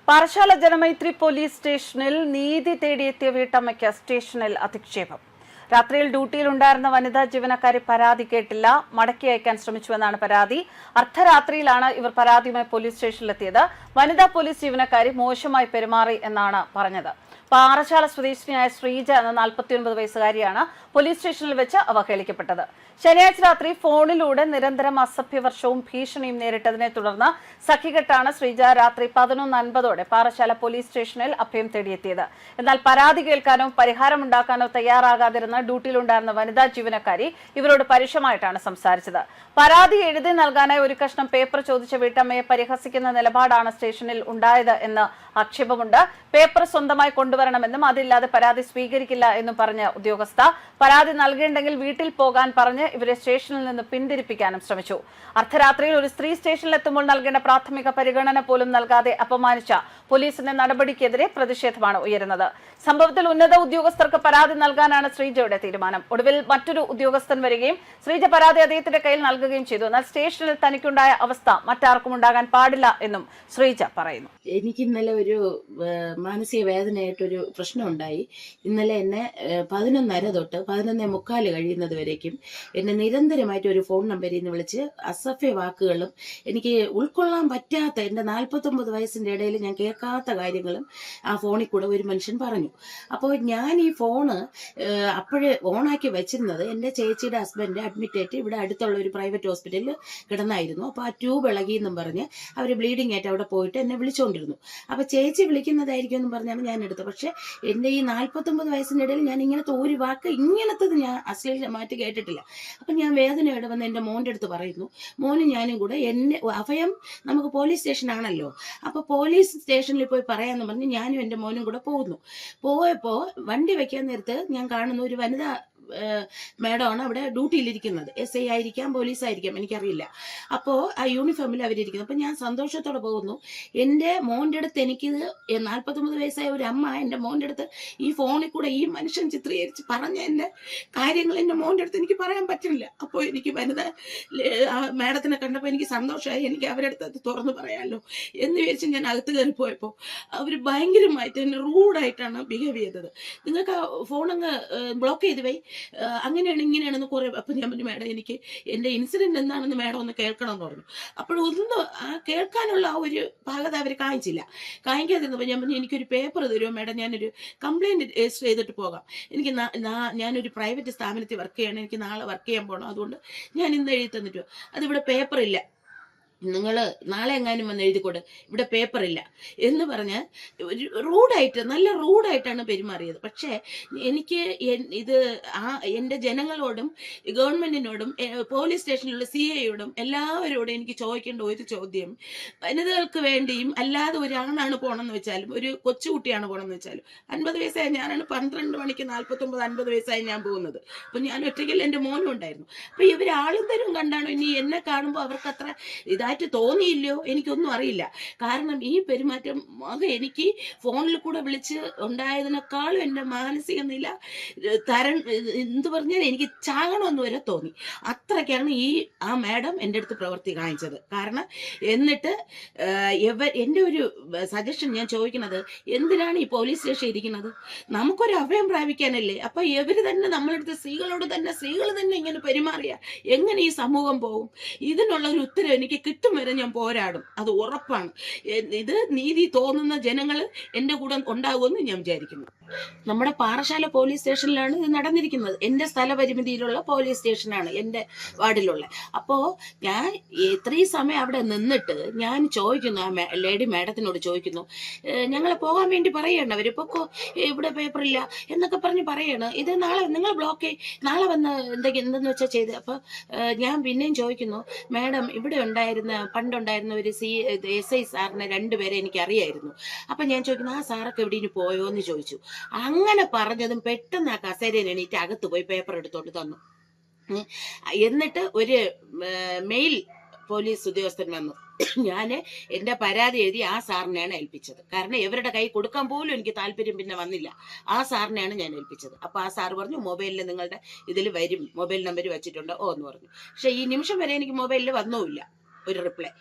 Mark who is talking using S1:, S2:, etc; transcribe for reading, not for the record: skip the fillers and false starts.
S1: Parassala Janamaithri police സ്റ്റേഷനിൽ നീതി തേടിയെത്തിയ വീട്ടമ്മയ്ക്ക് സ്റ്റേഷനിൽ അധിക്ഷേപം. രാത്രിയിൽ ഡ്യൂട്ടിയിലുണ്ടായിരുന്ന വനിതാ ജീവനക്കാരി പരാതി കേട്ടില്ല, മടക്കി അയക്കാൻ ശ്രമിച്ചുവെന്നാണ് പരാതി. അർദ്ധരാത്രിയിലാണ് ഇവർ പരാതിയുമായി പോലീസ് സ്റ്റേഷനിലെത്തിയത്. വനിതാ പോലീസ് ജീവനക്കാരി മോശമായി പെരുമാറി എന്നാണ് പറഞ്ഞത്. പാറശാല സ്വദേശിനിയായ ശ്രീജ എന്ന 49 വയസ്സുകാരിയാണ് പോലീസ് സ്റ്റേഷനിൽ വെച്ച് അവഹേളിക്കപ്പെട്ടത്. ശനിയാഴ്ച രാത്രി ഫോണിലൂടെ നിരന്തരം അസഭ്യവർഷവും ഭീഷണിയും നേരിട്ടതിനെ തുടർന്ന് സഖികെട്ടാണ് ശ്രീജ രാത്രി 11:50 പാറശാല പോലീസ് സ്റ്റേഷനിൽ അഭയം തേടിയെത്തിയത്. എന്നാൽ പരാതി കേൾക്കാനോ പരിഹാരമുണ്ടാക്കാനോ തയ്യാറാകാതിരുന്ന ഡ്യൂട്ടിയിലുണ്ടായിരുന്ന വനിതാ ജീവനക്കാരി ഇവരോട് പരുഷമായിട്ടാണ് സംസാരിച്ചത്. പരാതി എഴുതി നൽകാനായി ഒരു കഷ്ണം പേപ്പർ ചോദിച്ച വീട്ടമ്മയെ പരിഹസിക്കുന്ന നിലപാടാണ് സ്റ്റേഷനിൽ ഉണ്ടായത് എന്ന് ആക്ഷേപമുണ്ട്. പേപ്പർ സ്വന്തമായി കൊണ്ടുവരണമെന്നും അതില്ലാതെ പരാതി സ്വീകരിക്കില്ല എന്നും പറഞ്ഞ ഉദ്യോഗസ്ഥ പരാതി നൽകേണ്ടെങ്കിൽ വീട്ടിൽ പോകാൻ പറഞ്ഞ് ഇവരെ സ്റ്റേഷനിൽ നിന്ന് പിന്തിരിപ്പിക്കാനും ശ്രമിച്ചു. അർദ്ധരാത്രിയിൽ ഒരു സ്ത്രീ സ്റ്റേഷനിലെത്തുമ്പോൾ നൽകേണ്ട പ്രാഥമിക പരിഗണന പോലും നൽകാതെ അപമാനിച്ച പോലീസിന്റെ നടപടിക്കെതിരെ പ്രതിഷേധമാണ് ഉയരുന്നത്. സംഭവത്തിൽ ഉന്നത ഉദ്യോഗസ്ഥർക്ക് പരാതി നൽകാനാണ് ശ്രീജയുടെ തീരുമാനം. ഒടുവിൽ മറ്റൊരു ഉദ്യോഗസ്ഥൻ വരികയും ശ്രീജ പരാതി അദ്ദേഹത്തിന്റെ കയ്യിൽ നൽകുകയും ചെയ്തു. എന്നാൽ സ്റ്റേഷനിൽ തനിക്കുണ്ടായ അവസ്ഥ മറ്റാർക്കും ഉണ്ടാകാൻ പാടില്ല എന്നും ശ്രീജ പറയുന്നു.
S2: എനിക്ക് ഇന്നലെ ഒരു മാനസിക വേദനയായിട്ടൊരു പ്രശ്നം ഉണ്ടായി. ഇന്നലെ എന്നെ 11:30 തൊട്ട് 11:45 കഴിയുന്നത് വരേക്കും എന്നെ നിരന്തരമായിട്ട് ഒരു ഫോൺ നമ്പറിൽ നിന്ന് വിളിച്ച് അസഭ്യ വാക്കുകളും എനിക്ക് ഉൾക്കൊള്ളാൻ പറ്റാത്ത, എൻ്റെ 49 വയസ്സിന്റെ ഇടയിൽ ഞാൻ കേൾക്കാത്ത കാര്യങ്ങളും ആ ഫോണിൽ കൂടെ ഒരു മനുഷ്യൻ പറഞ്ഞു. അപ്പോൾ ഞാൻ ഈ ഫോണ് അപ്പോഴേ ഓണാക്കി വെച്ചിരുന്നത് എൻ്റെ ചേച്ചിയുടെ ഹസ്ബൻഡ് അഡ്മിറ്റായിട്ട് ഇവിടെ അടുത്തുള്ള ഒരു പ്രൈവറ്റ് ഹോസ്പിറ്റലിൽ കിടന്നായിരുന്നു. അപ്പോൾ ആ ട്യൂബ് ഇളകിയെന്നും പറഞ്ഞ് അവർ ബ്ലീഡിംഗ് ആയിട്ട് അവിടെ പോയിട്ട് എന്നെ വിളിച്ചുകൊണ്ടിരുന്നു. അപ്പോൾ ചേച്ചി വിളിക്കുന്നതായിരിക്കും എന്ന് പറഞ്ഞാണ് ഞാൻ എടുത്തത്. പക്ഷെ എൻ്റെ ഈ 49 വയസ്സിൻ്റെ ഇടയിൽ ഞാൻ ഇങ്ങനത്തെ ഒരു വാക്ക് ഇങ്ങനത്തത് ഞാൻ അശ്ലീലമായിട്ട് കേട്ടിട്ടില്ല. അപ്പം ഞാൻ വേദനയോടെ വന്ന് എൻ്റെ മോൻ്റെ അടുത്ത് പറയുന്നു. മോനും ഞാനും കൂടെ എന്നെ അഭയം നമുക്ക് പോലീസ് സ്റ്റേഷനാണല്ലോ, അപ്പോൾ പോലീസ് സ്റ്റേഷനിൽ പോയി പറയാമെന്ന് പറഞ്ഞ് ഞാനും എൻ്റെ മോനും കൂടെ പോയപ്പോൾ വണ്ടി വെക്കാൻ നേരത്ത് ഞാൻ കാണുന്ന ഒരു വനിതാ മാഡമാണ് അവിടെ ഡ്യൂട്ടിയിലിരിക്കുന്നത്. SI ആയിരിക്കാം, പോലീസ് ആയിരിക്കാം, എനിക്കറിയില്ല. അപ്പോൾ ആ യൂണിഫോമിൽ അവരിയ്ക്കുന്നു. അപ്പം ഞാൻ സന്തോഷത്തോടെ പോകുന്നു. എൻ്റെ മോൻ്റെ അടുത്ത് എനിക്ക് 49 വയസ്സായ ഒരു അമ്മ എൻ്റെ മോൻ്റെ അടുത്ത് ഈ ഫോണിൽ കൂടെ ഈ മനുഷ്യൻ ചിത്രീകരിച്ച് പറഞ്ഞ എൻ്റെ കാര്യങ്ങൾ എൻ്റെ മോൻ്റെ അടുത്ത് എനിക്ക് പറയാൻ പറ്റില്ല. അപ്പോൾ എനിക്ക് വനിത മാഡത്തിനെ കണ്ടപ്പോൾ എനിക്ക് സന്തോഷമായി. എനിക്ക് അവരുടെ അടുത്ത് അത് തുറന്നു പറയാമല്ലോ എന്ന് വിചാരിച്ച് ഞാൻ അകത്ത് കയറി പോയപ്പോൾ അവർ ഭയങ്കരമായിട്ട് എന്നെ റൂഡായിട്ടാണ് ബിഹേവ് ചെയ്തത്. നിങ്ങൾക്ക് ആ ഫോണങ്ങ് ബ്ലോക്ക് ചെയ്ത് പോയി, അങ്ങനെയാണ് ഇങ്ങനെയാണെന്ന് കുറേ. അപ്പം ഞാൻ പറഞ്ഞു, മാഡം എനിക്ക് എൻ്റെ ഇൻസിഡൻറ്റ് എന്താണെന്ന് മാഡം ഒന്ന് കേൾക്കണമെന്ന് പറഞ്ഞു. അപ്പോഴൊന്നും ആ കേൾക്കാനുള്ള ആ ഒരു പാകത അവർ കാണിക്കാതിരുന്നപ്പോൾ ഞാൻ പറഞ്ഞു, എനിക്കൊരു പേപ്പർ തരുമോ മാഡം, ഞാനൊരു കംപ്ലയിൻറ്റ് രജിസ്റ്റർ ചെയ്തിട്ട് പോകാം. എനിക്ക് ഞാനൊരു പ്രൈവറ്റ് സ്ഥാപനത്തിൽ വർക്ക് ചെയ്യണം, എനിക്ക് നാളെ വർക്ക് ചെയ്യാൻ പോകണം, അതുകൊണ്ട് ഞാൻ ഇന്ന് എഴുതി തന്നിട്ട് അതിവിടെ പേപ്പറില്ല, നിങ്ങൾ നാളെ എങ്ങാനും വന്ന് എഴുതിക്കൂടെ, ഇവിടെ പേപ്പറില്ല എന്ന് പറഞ്ഞ് നല്ല റൂഡായിട്ടാണ് പെരുമാറിയത്. പക്ഷേ എനിക്ക് ഇത് എൻ്റെ ജനങ്ങളോടും ഗവൺമെൻറ്റിനോടും പോലീസ് സ്റ്റേഷനിലുള്ള CIയോടും എല്ലാവരോടും എനിക്ക് ചോദിക്കേണ്ട ഒരു ചോദ്യം, വനിതകൾക്ക് വേണ്ടിയും അല്ലാതെ ഒരാണാണ് പോകണമെന്ന് വെച്ചാലും ഒരു കൊച്ചുകുട്ടിയാണ് പോകണമെന്ന് വെച്ചാലും 50 വയസ്സായ ഞാനാണ് 12 മണിക്ക് 49-50 വയസ്സായി ഞാൻ പോകുന്നത്. അപ്പം ഞാൻ ഒറ്റയ്ക്കൽ എൻ്റെ മോനും ഉണ്ടായിരുന്നു. അപ്പം ഇവർ ആളും തരും കണ്ടാണോ ഇനി എന്നെ കാണുമ്പോൾ അവർക്ക് അത്ര ഇതായിട്ട് തോന്നിയില്ലയോ എനിക്കൊന്നും അറിയില്ല. കാരണം ഈ പെരുമാറ്റം എനിക്ക് ഫോണിൽ കൂടെ വിളിച്ച് ഉണ്ടായതിനേക്കാളും എൻ്റെ മാനസിക നില എന്ത് പറഞ്ഞാൽ എനിക്ക് ചാകണമെന്ന് വരെ തോന്നി. അത്രയ്ക്കാണ് ആ മാഡം എൻ്റെ അടുത്ത് പ്രവൃത്തി കാണിച്ചത്. കാരണം എന്നിട്ട് എൻ്റെ ഒരു സജഷൻ ഞാൻ ചോദിക്കുന്നത്, എന്തിനാണ് ഈ പോലീസ് സ്റ്റേഷൻ ഇരിക്കുന്നത്? നമുക്കൊരു അഭയം പ്രാപിക്കാനല്ലേ? അപ്പം ഇവർ തന്നെ നമ്മളെടുത്ത് സ്ത്രീകൾ തന്നെ ഇങ്ങനെ പെരുമാറിയ എങ്ങനെ ഈ സമൂഹം പോകും? ഇതിനുള്ള ഒരു ഉത്തരം എനിക്ക് കിട്ടും വരെ ഞാൻ പോരാടും, അത് ഉറപ്പാണ്. ഇത് നീതി തോന്നുന്ന ജനങ്ങൾ എൻ്റെ കൂടെ ഉണ്ടാകുമെന്ന് ഞാൻ വിചാരിക്കുന്നു. നമ്മുടെ പാറശാല പോലീസ് സ്റ്റേഷനിലാണ് ഇത് നടന്നിരിക്കുന്നത്. എൻ്റെ സ്ഥലപരിമിതിയിലുള്ള പോലീസ് സ്റ്റേഷനാണ് എൻ്റെ വാർഡിലുള്ള. അപ്പോൾ ഞാൻ ഇത്രയും സമയം അവിടെ നിന്നിട്ട് ഞാൻ ചോദിക്കുന്നു, ആ ലേഡി മാഡത്തിനോട് ചോദിക്കുന്നു, ഞങ്ങളെ പോകാൻ വേണ്ടി പറയണം, അവരിപ്പോൾ ഇവിടെ പേപ്പറില്ല എന്നൊക്കെ പറഞ്ഞ് പറയണം. ഇത് നാളെ നിങ്ങൾ ബ്ലോക്ക് നാളെ വന്ന് എന്തെന്ന് വെച്ചാൽ ചെയ്ത്. അപ്പോൾ ഞാൻ പിന്നെയും ചോദിക്കുന്നു, മാഡം ഇവിടെ പണ്ടുണ്ടായിരുന്ന ഒരു SI സാറിനെ 2 പേരെ എനിക്ക് അറിയായിരുന്നു. അപ്പം ഞാൻ ചോദിക്കുന്നു, ആ സാറൊക്കെ എവിടെ പോയോ എന്ന് ചോദിച്ചു. അങ്ങനെ പറഞ്ഞതും പെട്ടെന്ന് ആ കസേരയിൽ എണീറ്റ് അകത്ത് പോയി പേപ്പർ എടുത്തോണ്ട് തന്നു. എന്നിട്ട് ഒരു മെയിൽ പോലീസ് ഉദ്യോഗസ്ഥൻ വന്നു. ഞാൻ എൻ്റെ പരാതി എഴുതി ആ സാറിനെയാണ് ഏൽപ്പിച്ചത്. കാരണം ഇവരുടെ കൈ കൊടുക്കാൻ പോലും എനിക്ക് താല്പര്യം പിന്നെ വന്നില്ല. ആ സാറിനെയാണ് ഞാൻ ഏൽപ്പിച്ചത്. അപ്പോൾ ആ സാറ് പറഞ്ഞു, മൊബൈലിൽ നിങ്ങളുടെ ഇതിൽ വരും, മൊബൈൽ നമ്പർ വെച്ചിട്ടുണ്ട് എന്ന് പറഞ്ഞു. പക്ഷെ ഈ നിമിഷം വരെ എനിക്ക് മൊബൈലിൽ വന്നുമില്ല ഒരു റിപ്ലൈ.